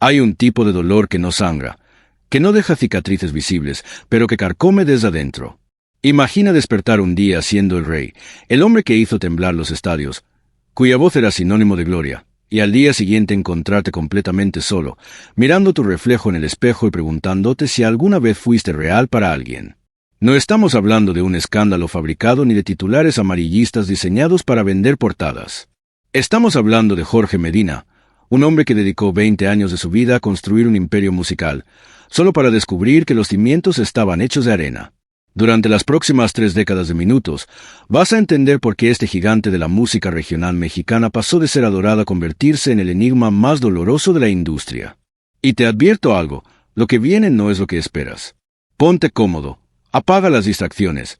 Hay un tipo de dolor que no sangra, que no deja cicatrices visibles, pero que carcome desde adentro. Imagina despertar un día siendo el rey, el hombre que hizo temblar los estadios, cuya voz era sinónimo de gloria, y al día siguiente encontrarte completamente solo, mirando tu reflejo en el espejo y preguntándote si alguna vez fuiste real para alguien. No estamos hablando de un escándalo fabricado ni de titulares amarillistas diseñados para vender portadas. Estamos hablando de Jorge Medina, un hombre que dedicó 20 años de su vida a construir un imperio musical, solo para descubrir que los cimientos estaban hechos de arena. Durante las próximas 3 décadas de minutos, vas a entender por qué este gigante de la música regional mexicana pasó de ser adorado a convertirse en el enigma más doloroso de la industria. Y te advierto algo, lo que viene no es lo que esperas. Ponte cómodo, apaga las distracciones,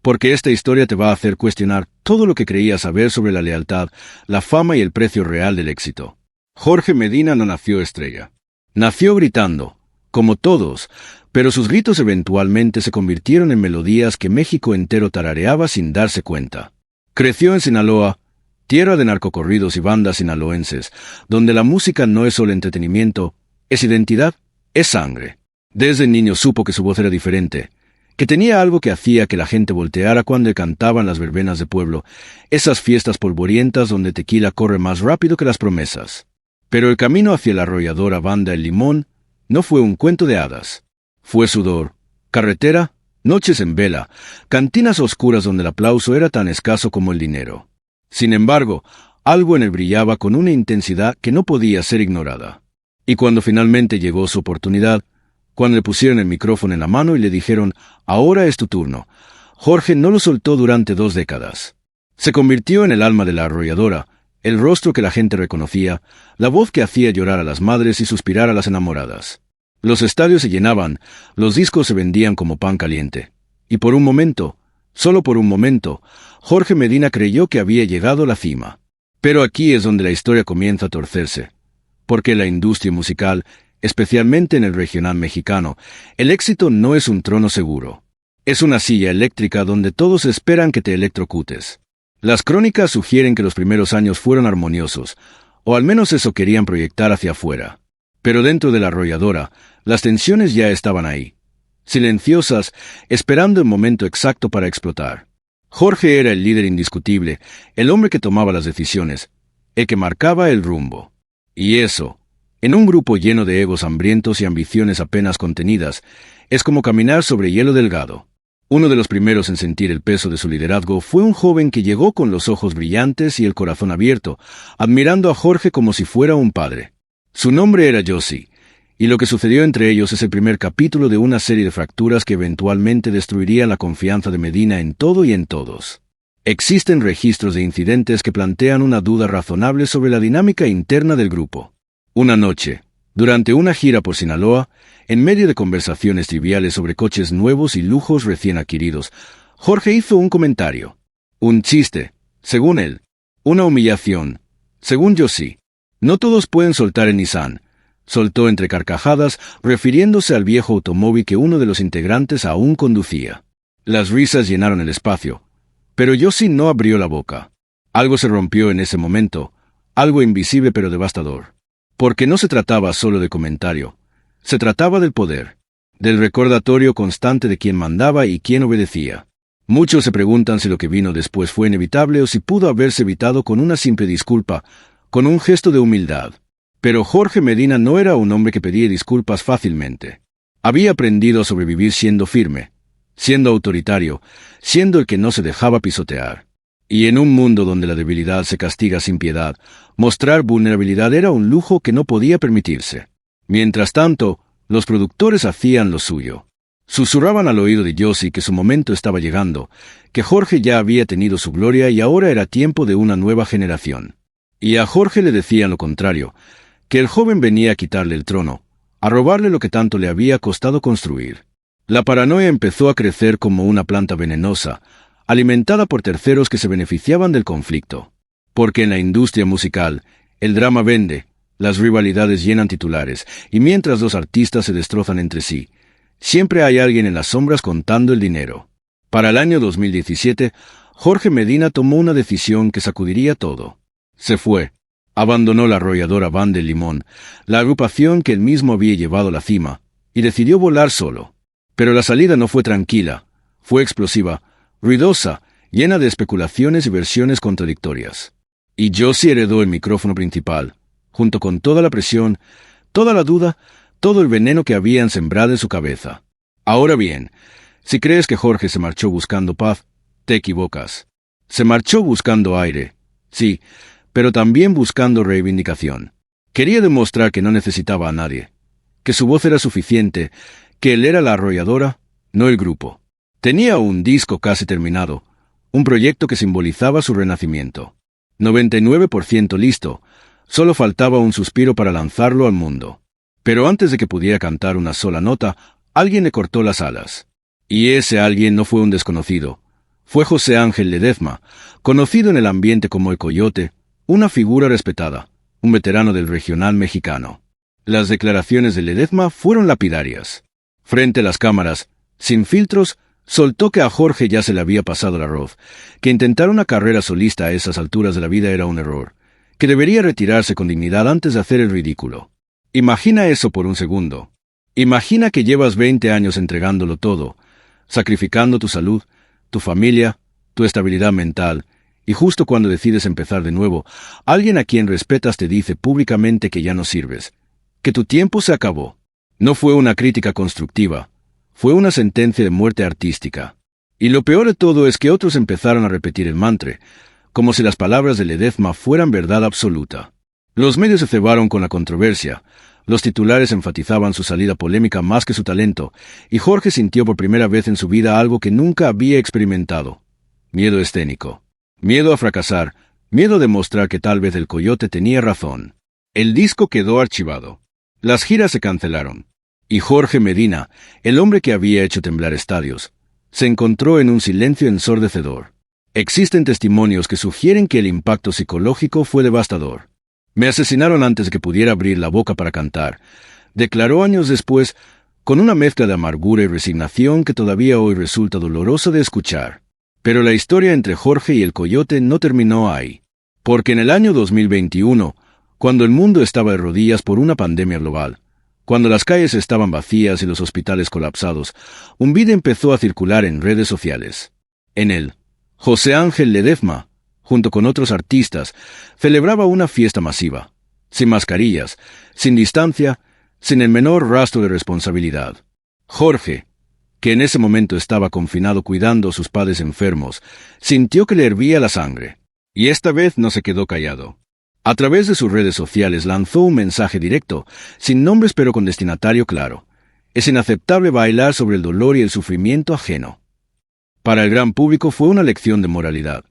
porque esta historia te va a hacer cuestionar todo lo que creías saber sobre la lealtad, la fama y el precio real del éxito. Jorge Medina no nació estrella. Nació gritando, como todos, pero sus gritos eventualmente se convirtieron en melodías que México entero tarareaba sin darse cuenta. Creció en Sinaloa, tierra de narcocorridos y bandas sinaloenses, donde la música no es solo entretenimiento, es identidad, es sangre. Desde niño supo que su voz era diferente, que tenía algo que hacía que la gente volteara cuando cantaban las verbenas de pueblo, esas fiestas polvorientas donde tequila corre más rápido que las promesas. Pero el camino hacia la arrolladora banda El Limón no fue un cuento de hadas. Fue sudor, carretera, noches en vela, cantinas oscuras donde el aplauso era tan escaso como el dinero. Sin embargo, algo en él brillaba con una intensidad que no podía ser ignorada. Y cuando finalmente llegó su oportunidad, cuando le pusieron el micrófono en la mano y le dijeron, ahora es tu turno, Jorge no lo soltó durante 2 décadas. Se convirtió en el alma de la arrolladora, el rostro que la gente reconocía, la voz que hacía llorar a las madres y suspirar a las enamoradas. Los estadios se llenaban, los discos se vendían como pan caliente. Y por un momento, solo por un momento, Jorge Medina creyó que había llegado a la cima. Pero aquí es donde la historia comienza a torcerse. Porque en la industria musical, especialmente en el regional mexicano, el éxito no es un trono seguro. Es una silla eléctrica donde todos esperan que te electrocutes. Las crónicas sugieren que los primeros años fueron armoniosos, o al menos eso querían proyectar hacia afuera. Pero dentro de la arrolladora, las tensiones ya estaban ahí, silenciosas, esperando el momento exacto para explotar. Jorge era el líder indiscutible, el hombre que tomaba las decisiones, el que marcaba el rumbo. Y eso, en un grupo lleno de egos hambrientos y ambiciones apenas contenidas, es como caminar sobre hielo delgado. Uno de los primeros en sentir el peso de su liderazgo fue un joven que llegó con los ojos brillantes y el corazón abierto, admirando a Jorge como si fuera un padre. Su nombre era Josie, y lo que sucedió entre ellos es el primer capítulo de una serie de fracturas que eventualmente destruirían la confianza de Medina en todo y en todos. Existen registros de incidentes que plantean una duda razonable sobre la dinámica interna del grupo. Una noche, durante una gira por Sinaloa, en medio de conversaciones triviales sobre coches nuevos y lujos recién adquiridos, Jorge hizo un comentario. Un chiste, según él. Una humillación, según Josie. No todos pueden soltar el Nissan, soltó entre carcajadas, refiriéndose al viejo automóvil que uno de los integrantes aún conducía. Las risas llenaron el espacio, pero Josie no abrió la boca. Algo se rompió en ese momento, algo invisible pero devastador. Porque no se trataba solo de comentario, se trataba del poder, del recordatorio constante de quién mandaba y quién obedecía. Muchos se preguntan si lo que vino después fue inevitable o si pudo haberse evitado con una simple disculpa, con un gesto de humildad. Pero Jorge Medina no era un hombre que pedía disculpas fácilmente. Había aprendido a sobrevivir siendo firme, siendo autoritario, siendo el que no se dejaba pisotear. Y en un mundo donde la debilidad se castiga sin piedad, mostrar vulnerabilidad era un lujo que no podía permitirse. Mientras tanto, los productores hacían lo suyo. Susurraban al oído de Josie que su momento estaba llegando, que Jorge ya había tenido su gloria y ahora era tiempo de una nueva generación. Y a Jorge le decían lo contrario, que el joven venía a quitarle el trono, a robarle lo que tanto le había costado construir. La paranoia empezó a crecer como una planta venenosa, alimentada por terceros que se beneficiaban del conflicto. Porque en la industria musical, el drama vende, las rivalidades llenan titulares, y mientras los artistas se destrozan entre sí, siempre hay alguien en las sombras contando el dinero. Para el año 2017, Jorge Medina tomó una decisión que sacudiría todo. Se fue. Abandonó la arrolladora Van del Limón, la agrupación que él mismo había llevado a la cima, y decidió volar solo. Pero la salida no fue tranquila, fue explosiva, ruidosa, llena de especulaciones y versiones contradictorias. Y Josie heredó el micrófono principal, junto con toda la presión, toda la duda, todo el veneno que habían sembrado en su cabeza. Ahora bien, si crees que Jorge se marchó buscando paz, te equivocas. Se marchó buscando aire, sí, pero también buscando reivindicación. Quería demostrar que no necesitaba a nadie, que su voz era suficiente, que él era la arrolladora, no el grupo. Tenía un disco casi terminado, un proyecto que simbolizaba su renacimiento. 99% listo, solo faltaba un suspiro para lanzarlo al mundo. Pero antes de que pudiera cantar una sola nota, alguien le cortó las alas. Y ese alguien no fue un desconocido. Fue José Ángel Ledezma, conocido en el ambiente como el Coyote, una figura respetada, un veterano del regional mexicano. Las declaraciones de Ledezma fueron lapidarias. Frente a las cámaras, sin filtros, soltó que a Jorge ya se le había pasado el arroz, que intentar una carrera solista a esas alturas de la vida era un error, que debería retirarse con dignidad antes de hacer el ridículo. Imagina eso por un segundo. Imagina que llevas 20 años entregándolo todo, sacrificando tu salud, tu familia, tu estabilidad mental, y justo cuando decides empezar de nuevo, alguien a quien respetas te dice públicamente que ya no sirves, que tu tiempo se acabó. No fue una crítica constructiva, fue una sentencia de muerte artística. Y lo peor de todo es que otros empezaron a repetir el mantra, como si las palabras de Ledezma fueran verdad absoluta. Los medios se cebaron con la controversia, los titulares enfatizaban su salida polémica más que su talento, y Jorge sintió por primera vez en su vida algo que nunca había experimentado: miedo escénico. Miedo a fracasar, miedo a demostrar que tal vez el Coyote tenía razón. El disco quedó archivado. Las giras se cancelaron. Y Jorge Medina, el hombre que había hecho temblar estadios, se encontró en un silencio ensordecedor. Existen testimonios que sugieren que el impacto psicológico fue devastador. Me asesinaron antes de que pudiera abrir la boca para cantar, declaró años después, con una mezcla de amargura y resignación que todavía hoy resulta dolorosa de escuchar. Pero la historia entre Jorge y el Coyote no terminó ahí. Porque en el año 2021, cuando el mundo estaba de rodillas por una pandemia global, cuando las calles estaban vacías y los hospitales colapsados, un vídeo empezó a circular en redes sociales. En él, José Ángel Ledezma, junto con otros artistas, celebraba una fiesta masiva, sin mascarillas, sin distancia, sin el menor rastro de responsabilidad. Jorge, que en ese momento estaba confinado cuidando a sus padres enfermos, sintió que le hervía la sangre. Y esta vez no se quedó callado. A través de sus redes sociales lanzó un mensaje directo, sin nombres pero con destinatario claro. Es inaceptable bailar sobre el dolor y el sufrimiento ajeno. Para el gran público fue una lección de moralidad.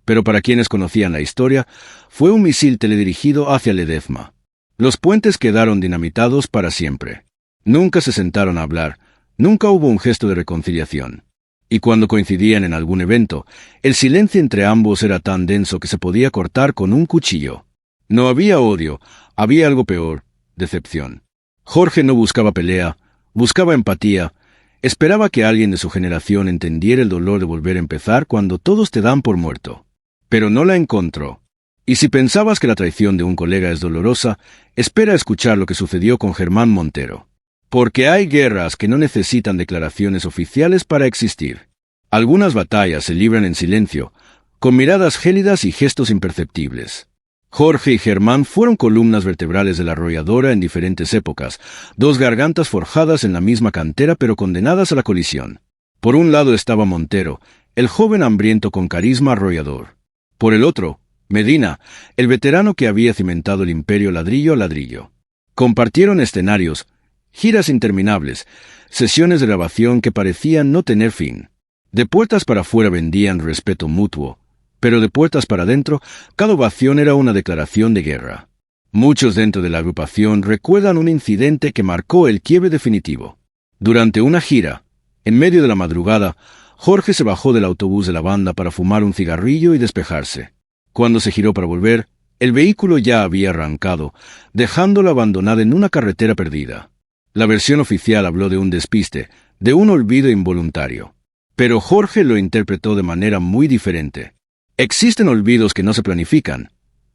Pero para quienes conocían la historia, fue un misil teledirigido hacia Ledezma. Los puentes quedaron dinamitados para siempre. Nunca se sentaron a hablar, nunca hubo un gesto de reconciliación. Y cuando coincidían en algún evento, el silencio entre ambos era tan denso que se podía cortar con un cuchillo. No había odio, había algo peor: decepción. Jorge no buscaba pelea, buscaba empatía, esperaba que alguien de su generación entendiera el dolor de volver a empezar cuando todos te dan por muerto. Pero no la encontró. Y si pensabas que la traición de un colega es dolorosa, espera escuchar lo que sucedió con Germán Montero. Porque hay guerras que no necesitan declaraciones oficiales para existir. Algunas batallas se libran en silencio, con miradas gélidas y gestos imperceptibles. Jorge y Germán fueron columnas vertebrales de la arrolladora en diferentes épocas, dos gargantas forjadas en la misma cantera pero condenadas a la colisión. Por un lado estaba Montero, el joven hambriento con carisma arrollador. Por el otro, Medina, el veterano que había cimentado el imperio ladrillo a ladrillo. Compartieron escenarios, giras interminables, sesiones de grabación que parecían no tener fin. De puertas para afuera vendían respeto mutuo, pero de puertas para adentro, cada ovación era una declaración de guerra. Muchos dentro de la agrupación recuerdan un incidente que marcó el quiebre definitivo. Durante una gira, en medio de la madrugada, Jorge se bajó del autobús de la banda para fumar un cigarrillo y despejarse. Cuando se giró para volver, el vehículo ya había arrancado, dejándola abandonada en una carretera perdida. La versión oficial habló de un despiste, de un olvido involuntario. Pero Jorge lo interpretó de manera muy diferente. Existen olvidos que no se planifican,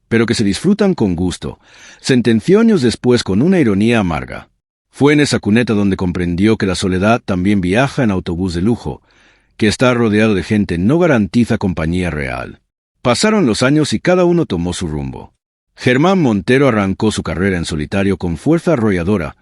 pero que se disfrutan con gusto, sentenció años después con una ironía amarga. Fue en esa cuneta donde comprendió que la soledad también viaja en autobús de lujo, que estar rodeado de gente no garantiza compañía real. Pasaron los años y cada uno tomó su rumbo. Germán Montero arrancó su carrera en solitario con fuerza arrolladora,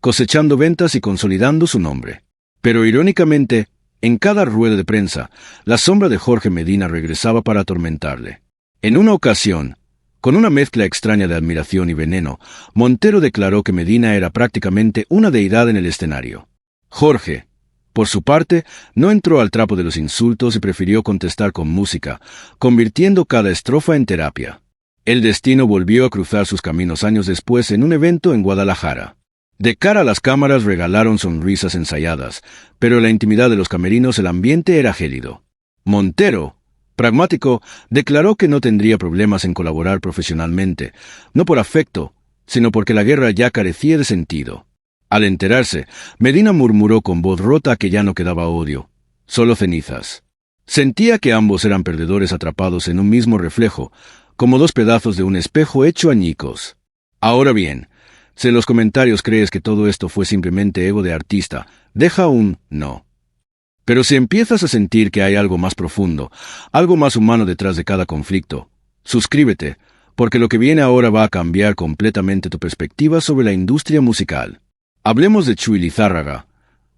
cosechando ventas y consolidando su nombre. Pero irónicamente, en cada rueda de prensa, la sombra de Jorge Medina regresaba para atormentarle. En una ocasión, con una mezcla extraña de admiración y veneno, Montero declaró que Medina era prácticamente una deidad en el escenario. Jorge, por su parte, no entró al trapo de los insultos y prefirió contestar con música, convirtiendo cada estrofa en terapia. El destino volvió a cruzar sus caminos años después en un evento en Guadalajara. De cara a las cámaras regalaron sonrisas ensayadas, pero en la intimidad de los camerinos el ambiente era gélido. Montero, pragmático, declaró que no tendría problemas en colaborar profesionalmente, no por afecto, sino porque la guerra ya carecía de sentido. Al enterarse, Medina murmuró con voz rota que ya no quedaba odio, solo cenizas. Sentía que ambos eran perdedores atrapados en un mismo reflejo, como dos pedazos de un espejo hecho añicos. Ahora bien, si en los comentarios crees que todo esto fue simplemente ego de artista, deja un no. Pero si empiezas a sentir que hay algo más profundo, algo más humano detrás de cada conflicto, suscríbete, porque lo que viene ahora va a cambiar completamente tu perspectiva sobre la industria musical. Hablemos de Chuy Lizárraga,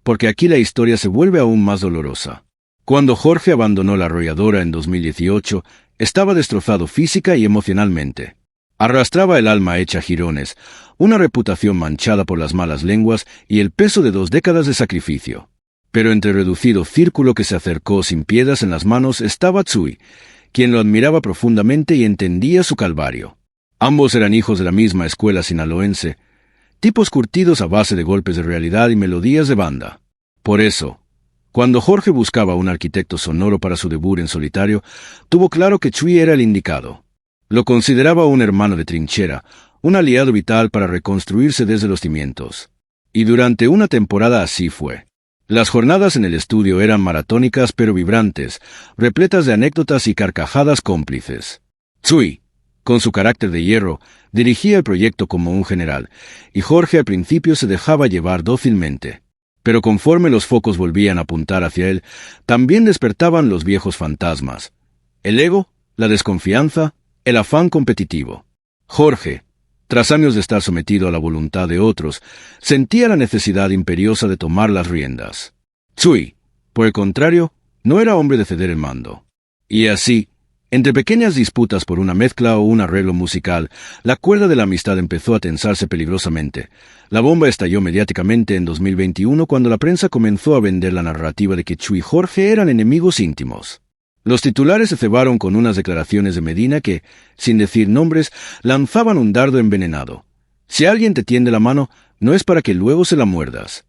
porque aquí la historia se vuelve aún más dolorosa. Cuando Jorge abandonó la arrolladora en 2018, estaba destrozado física y emocionalmente. Arrastraba el alma hecha jirones, una reputación manchada por las malas lenguas y el peso de 2 décadas de sacrificio. Pero entre el reducido círculo que se acercó sin piedras en las manos estaba Chuy, quien lo admiraba profundamente y entendía su calvario. Ambos eran hijos de la misma escuela sinaloense, tipos curtidos a base de golpes de realidad y melodías de banda. Por eso, cuando Jorge buscaba un arquitecto sonoro para su debut en solitario, tuvo claro que Chuy era el indicado. Lo consideraba un hermano de trinchera, un aliado vital para reconstruirse desde los cimientos. Y durante una temporada así fue. Las jornadas en el estudio eran maratónicas pero vibrantes, repletas de anécdotas y carcajadas cómplices. Chuy, con su carácter de hierro, dirigía el proyecto como un general, y Jorge al principio se dejaba llevar dócilmente. Pero conforme los focos volvían a apuntar hacia él, también despertaban los viejos fantasmas. El ego, la desconfianza, el afán competitivo. Jorge, tras años de estar sometido a la voluntad de otros, sentía la necesidad imperiosa de tomar las riendas. Chuy, por el contrario, no era hombre de ceder el mando. Y así, entre pequeñas disputas por una mezcla o un arreglo musical, la cuerda de la amistad empezó a tensarse peligrosamente. La bomba estalló mediáticamente en 2021 cuando la prensa comenzó a vender la narrativa de que Chuy y Jorge eran enemigos íntimos. Los titulares se cebaron con unas declaraciones de Medina que, sin decir nombres, lanzaban un dardo envenenado. Si alguien te tiende la mano, no es para que luego se la muerdas.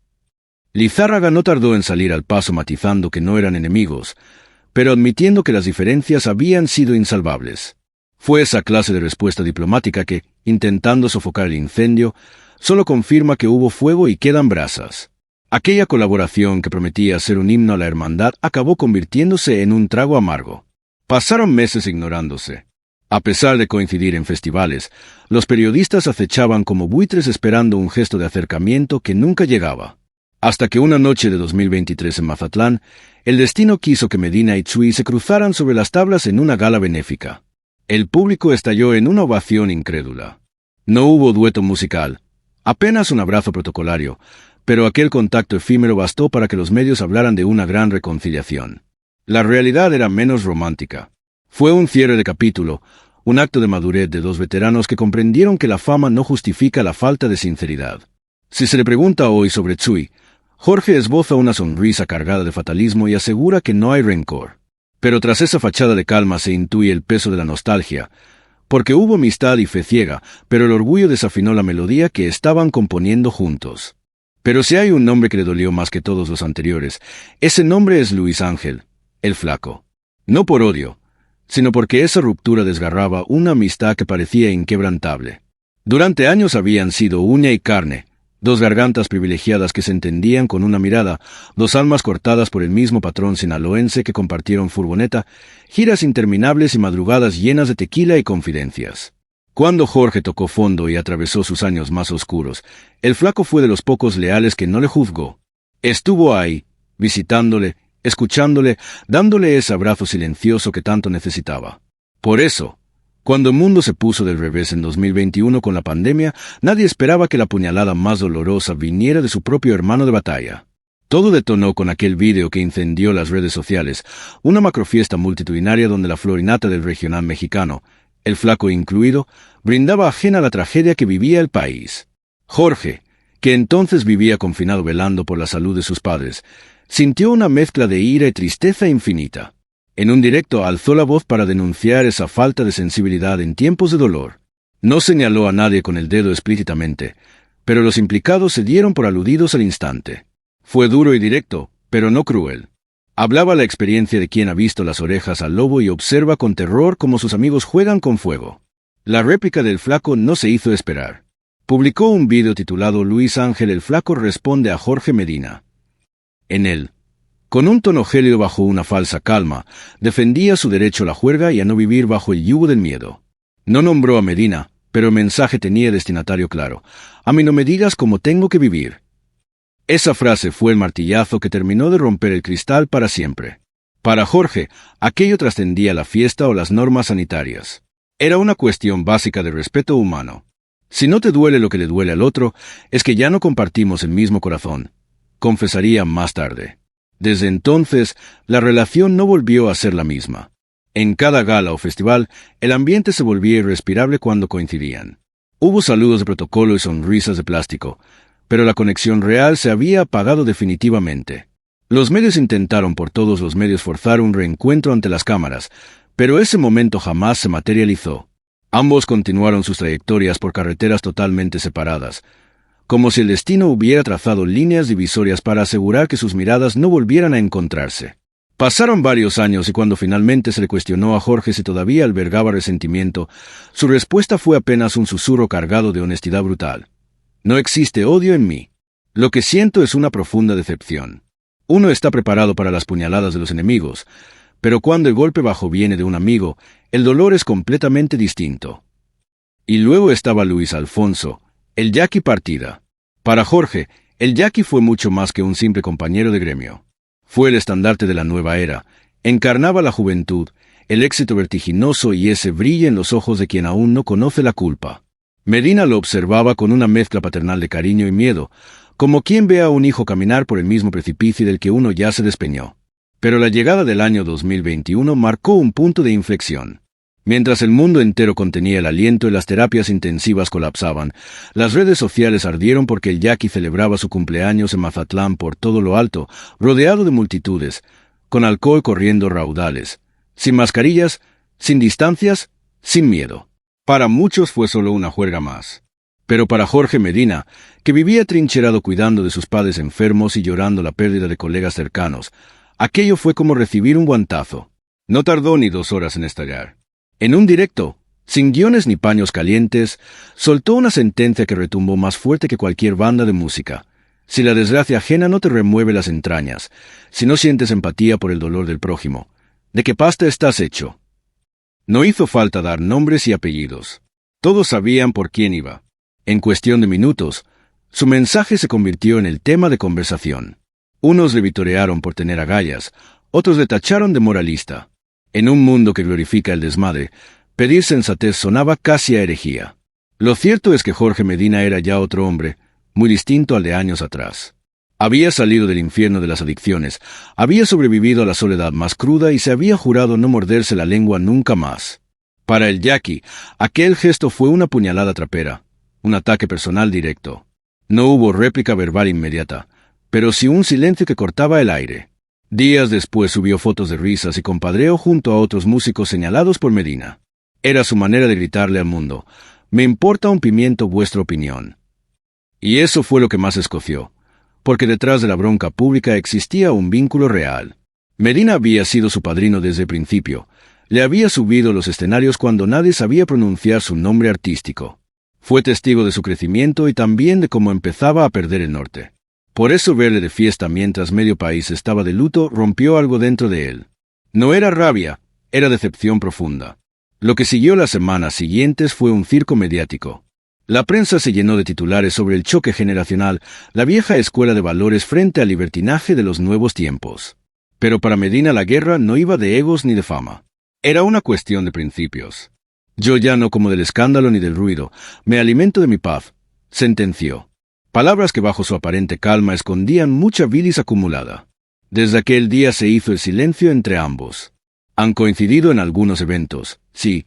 Lizárraga no tardó en salir al paso matizando que no eran enemigos, pero admitiendo que las diferencias habían sido insalvables. Fue esa clase de respuesta diplomática que, intentando sofocar el incendio, solo confirma que hubo fuego y quedan brasas. Aquella colaboración que prometía ser un himno a la hermandad acabó convirtiéndose en un trago amargo. Pasaron meses ignorándose. A pesar de coincidir en festivales, los periodistas acechaban como buitres esperando un gesto de acercamiento que nunca llegaba. Hasta que una noche de 2023 en Mazatlán, el destino quiso que Medina y Chuy se cruzaran sobre las tablas en una gala benéfica. El público estalló en una ovación incrédula. No hubo dueto musical, apenas un abrazo protocolario, pero aquel contacto efímero bastó para que los medios hablaran de una gran reconciliación. La realidad era menos romántica. Fue un cierre de capítulo, un acto de madurez de 2 veteranos que comprendieron que la fama no justifica la falta de sinceridad. Si se le pregunta hoy sobre Chuy, Jorge esboza una sonrisa cargada de fatalismo y asegura que no hay rencor. Pero tras esa fachada de calma se intuye el peso de la nostalgia, porque hubo amistad y fe ciega, pero el orgullo desafinó la melodía que estaban componiendo juntos. Pero si hay un nombre que le dolió más que todos los anteriores, ese nombre es Luis Ángel, el Flaco. No por odio, sino porque esa ruptura desgarraba una amistad que parecía inquebrantable. Durante años habían sido uña y carne, 2 gargantas privilegiadas que se entendían con una mirada, 2 almas cortadas por el mismo patrón sinaloense que compartieron furgoneta, giras interminables y madrugadas llenas de tequila y confidencias. Cuando Jorge tocó fondo y atravesó sus años más oscuros, el flaco fue de los pocos leales que no le juzgó. Estuvo ahí, visitándole, escuchándole, dándole ese abrazo silencioso que tanto necesitaba. Por eso, cuando el mundo se puso del revés en 2021 con la pandemia, nadie esperaba que la puñalada más dolorosa viniera de su propio hermano de batalla. Todo detonó con aquel vídeo que incendió las redes sociales, una macrofiesta multitudinaria donde la florinata del regional mexicano, el flaco incluido, brindaba ajena a la tragedia que vivía el país. Jorge, que entonces vivía confinado velando por la salud de sus padres, sintió una mezcla de ira y tristeza infinita. En un directo alzó la voz para denunciar esa falta de sensibilidad en tiempos de dolor. No señaló a nadie con el dedo explícitamente, pero los implicados se dieron por aludidos al instante. Fue duro y directo, pero no cruel. Hablaba la experiencia de quien ha visto las orejas al lobo y observa con terror cómo sus amigos juegan con fuego. La réplica del flaco no se hizo esperar. Publicó un vídeo titulado Luis Ángel el Flaco responde a Jorge Medina. En él, con un tono gélido bajo una falsa calma, defendía su derecho a la juerga y a no vivir bajo el yugo del miedo. No nombró a Medina, pero el mensaje tenía destinatario claro. A mí no me digas cómo tengo que vivir. Esa frase fue el martillazo que terminó de romper el cristal para siempre. Para Jorge, aquello trascendía la fiesta o las normas sanitarias. Era una cuestión básica de respeto humano. Si no te duele lo que le duele al otro, es que ya no compartimos el mismo corazón, confesaría más tarde. Desde entonces, la relación no volvió a ser la misma. En cada gala o festival, el ambiente se volvía irrespirable cuando coincidían. Hubo saludos de protocolo y sonrisas de plástico, pero la conexión real se había apagado definitivamente. Los medios intentaron por todos los medios forzar un reencuentro ante las cámaras, pero ese momento jamás se materializó. Ambos continuaron sus trayectorias por carreteras totalmente separadas, como si el destino hubiera trazado líneas divisorias para asegurar que sus miradas no volvieran a encontrarse. Pasaron varios años y cuando finalmente se le cuestionó a Jorge si todavía albergaba resentimiento, su respuesta fue apenas un susurro cargado de honestidad brutal. No existe odio en mí. Lo que siento es una profunda decepción. Uno está preparado para las puñaladas de los enemigos, pero cuando el golpe bajo viene de un amigo, el dolor es completamente distinto. Y luego estaba Luis Alfonso, el Jackie Partida. Para Jorge, el Jackie fue mucho más que un simple compañero de gremio. Fue el estandarte de la nueva era, encarnaba la juventud, el éxito vertiginoso y ese brillo en los ojos de quien aún no conoce la culpa. Medina lo observaba con una mezcla paternal de cariño y miedo, como quien ve a un hijo caminar por el mismo precipicio del que uno ya se despeñó. Pero la llegada del año 2021 marcó un punto de inflexión. Mientras el mundo entero contenía el aliento y las terapias intensivas colapsaban, las redes sociales ardieron porque el Jackie celebraba su cumpleaños en Mazatlán por todo lo alto, rodeado de multitudes, con alcohol corriendo raudales, sin mascarillas, sin distancias, sin miedo. Para muchos fue solo una juerga más. Pero para Jorge Medina, que vivía trincherado cuidando de sus padres enfermos y llorando la pérdida de colegas cercanos, aquello fue como recibir un guantazo. No tardó ni 2 horas en estallar. En un directo, sin guiones ni paños calientes, soltó una sentencia que retumbó más fuerte que cualquier banda de música. Si la desgracia ajena no te remueve las entrañas, si no sientes empatía por el dolor del prójimo, ¿de qué pasta estás hecho? No hizo falta dar nombres y apellidos. Todos sabían por quién iba. En cuestión de minutos, su mensaje se convirtió en el tema de conversación. Unos le vitorearon por tener agallas, otros le tacharon de moralista. En un mundo que glorifica el desmadre, pedir sensatez sonaba casi a herejía. Lo cierto es que Jorge Medina era ya otro hombre, muy distinto al de años atrás. Había salido del infierno de las adicciones, había sobrevivido a la soledad más cruda y se había jurado no morderse la lengua nunca más. Para el Jackie, aquel gesto fue una puñalada trapera, un ataque personal directo. No hubo réplica verbal inmediata, pero sí un silencio que cortaba el aire. Días después subió fotos de risas y compadreo junto a otros músicos señalados por Medina. Era su manera de gritarle al mundo, «Me importa un pimiento vuestra opinión». Y eso fue lo que más escoció, porque detrás de la bronca pública existía un vínculo real. Medina había sido su padrino desde el principio, le había subido los escenarios cuando nadie sabía pronunciar su nombre artístico. Fue testigo de su crecimiento y también de cómo empezaba a perder el norte. Por eso verle de fiesta mientras medio país estaba de luto rompió algo dentro de él. No era rabia, era decepción profunda. Lo que siguió las semanas siguientes fue un circo mediático. La prensa se llenó de titulares sobre el choque generacional, la vieja escuela de valores frente al libertinaje de los nuevos tiempos. Pero para Medina la guerra no iba de egos ni de fama. Era una cuestión de principios. Yo ya no como del escándalo ni del ruido, me alimento de mi paz, sentenció. Palabras que bajo su aparente calma escondían mucha bilis acumulada. Desde aquel día se hizo el silencio entre ambos. Han coincidido en algunos eventos, sí,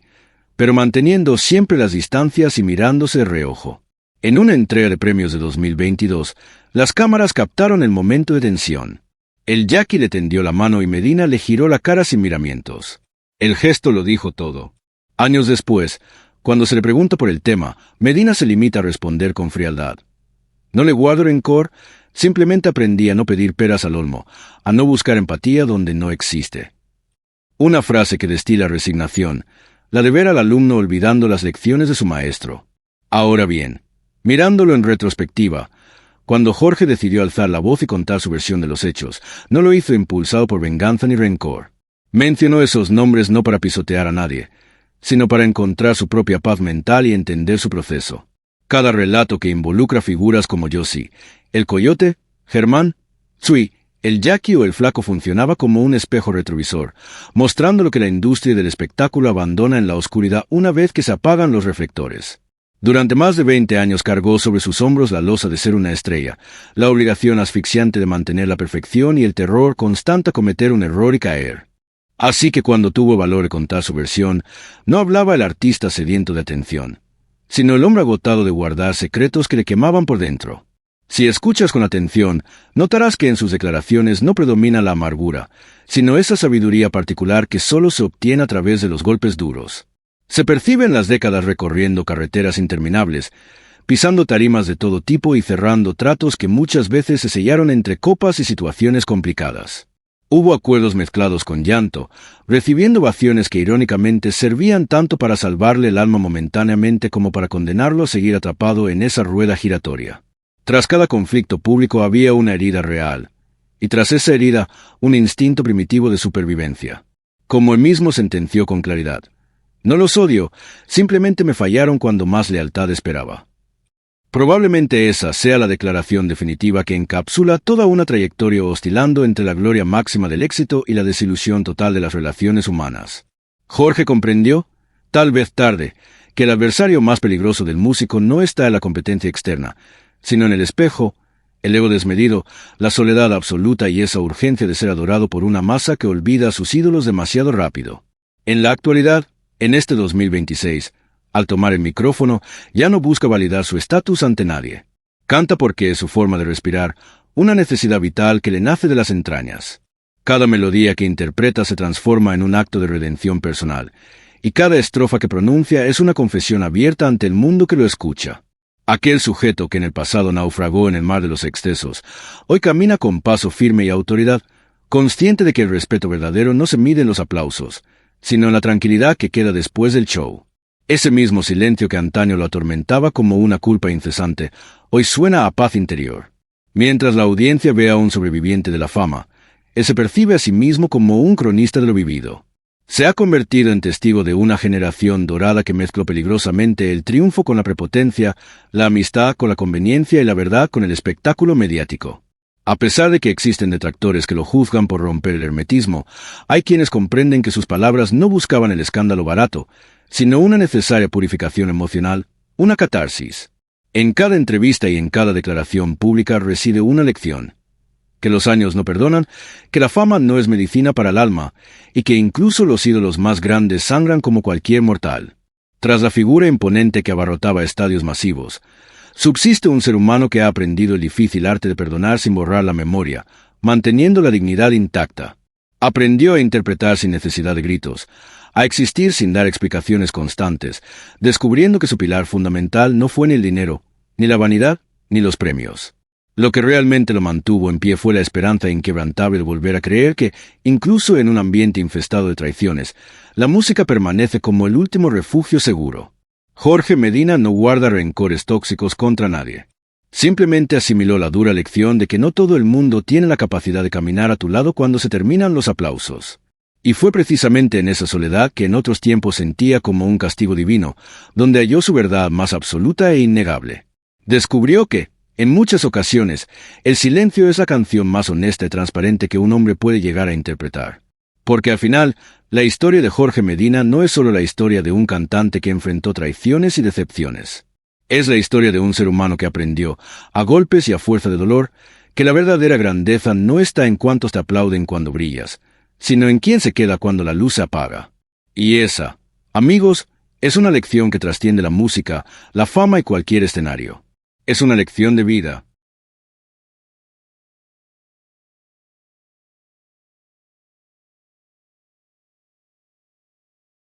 pero manteniendo siempre las distancias y mirándose de reojo. En una entrega de premios de 2022, las cámaras captaron el momento de tensión. El Jackie le tendió la mano y Medina le giró la cara sin miramientos. El gesto lo dijo todo. Años después, cuando se le pregunta por el tema, Medina se limita a responder con frialdad. No le guardo rencor, simplemente aprendí a no pedir peras al olmo, a no buscar empatía donde no existe. Una frase que destila resignación, la de ver al alumno olvidando las lecciones de su maestro. Ahora bien, mirándolo en retrospectiva, cuando Jorge decidió alzar la voz y contar su versión de los hechos, no lo hizo impulsado por venganza ni rencor. Mencionó esos nombres no para pisotear a nadie, sino para encontrar su propia paz mental y entender su proceso. Cada relato que involucra figuras como Yossi, el Coyote, Germán, Tsui, el Jackie o el Flaco funcionaba como un espejo retrovisor, mostrando lo que la industria del espectáculo abandona en la oscuridad una vez que se apagan los reflectores. Durante más de 20 años cargó sobre sus hombros la losa de ser una estrella, la obligación asfixiante de mantener la perfección y el terror constante a cometer un error y caer. Así que cuando tuvo valor de contar su versión, no hablaba el artista sediento de atención, sino el hombre agotado de guardar secretos que le quemaban por dentro. Si escuchas con atención, notarás que en sus declaraciones no predomina la amargura, sino esa sabiduría particular que solo se obtiene a través de los golpes duros. Se percibe en las décadas recorriendo carreteras interminables, pisando tarimas de todo tipo y cerrando tratos que muchas veces se sellaron entre copas y situaciones complicadas. Hubo acuerdos mezclados con llanto, recibiendo ovaciones que irónicamente servían tanto para salvarle el alma momentáneamente como para condenarlo a seguir atrapado en esa rueda giratoria. Tras cada conflicto público había una herida real, y tras esa herida, un instinto primitivo de supervivencia. Como él mismo sentenció con claridad: no los odio, simplemente me fallaron cuando más lealtad esperaba. Probablemente esa sea la declaración definitiva que encapsula toda una trayectoria oscilando entre la gloria máxima del éxito y la desilusión total de las relaciones humanas. Jorge comprendió, tal vez tarde, que el adversario más peligroso del músico no está en la competencia externa, sino en el espejo, el ego desmedido, la soledad absoluta y esa urgencia de ser adorado por una masa que olvida a sus ídolos demasiado rápido. En la actualidad, en este 2026, al tomar el micrófono, ya no busca validar su estatus ante nadie. Canta porque es su forma de respirar, una necesidad vital que le nace de las entrañas. Cada melodía que interpreta se transforma en un acto de redención personal, y cada estrofa que pronuncia es una confesión abierta ante el mundo que lo escucha. Aquel sujeto que en el pasado naufragó en el mar de los excesos, hoy camina con paso firme y autoridad, consciente de que el respeto verdadero no se mide en los aplausos, sino en la tranquilidad que queda después del show. Ese mismo silencio que antaño lo atormentaba como una culpa incesante, hoy suena a paz interior. Mientras la audiencia ve a un sobreviviente de la fama, él se percibe a sí mismo como un cronista de lo vivido. Se ha convertido en testigo de una generación dorada que mezcló peligrosamente el triunfo con la prepotencia, la amistad con la conveniencia y la verdad con el espectáculo mediático. A pesar de que existen detractores que lo juzgan por romper el hermetismo, hay quienes comprenden que sus palabras no buscaban el escándalo barato, sino una necesaria purificación emocional, una catarsis. En cada entrevista y en cada declaración pública reside una lección: que los años no perdonan, que la fama no es medicina para el alma, y que incluso los ídolos más grandes sangran como cualquier mortal. Tras la figura imponente que abarrotaba estadios masivos, subsiste un ser humano que ha aprendido el difícil arte de perdonar sin borrar la memoria, manteniendo la dignidad intacta. Aprendió a interpretar sin necesidad de gritos, a existir sin dar explicaciones constantes, descubriendo que su pilar fundamental no fue ni el dinero, ni la vanidad, ni los premios. Lo que realmente lo mantuvo en pie fue la esperanza inquebrantable de volver a creer que, incluso en un ambiente infestado de traiciones, la música permanece como el último refugio seguro. Jorge Medina no guarda rencores tóxicos contra nadie. Simplemente asimiló la dura lección de que no todo el mundo tiene la capacidad de caminar a tu lado cuando se terminan los aplausos. Y fue precisamente en esa soledad que en otros tiempos sentía como un castigo divino, donde halló su verdad más absoluta e innegable. Descubrió que, en muchas ocasiones, el silencio es la canción más honesta y transparente que un hombre puede llegar a interpretar. Porque al final, la historia de Jorge Medina no es solo la historia de un cantante que enfrentó traiciones y decepciones. Es la historia de un ser humano que aprendió, a golpes y a fuerza de dolor, que la verdadera grandeza no está en cuántos te aplauden cuando brillas, sino en quién se queda cuando la luz se apaga. Y esa, amigos, es una lección que trasciende la música, la fama y cualquier escenario. Es una lección de vida.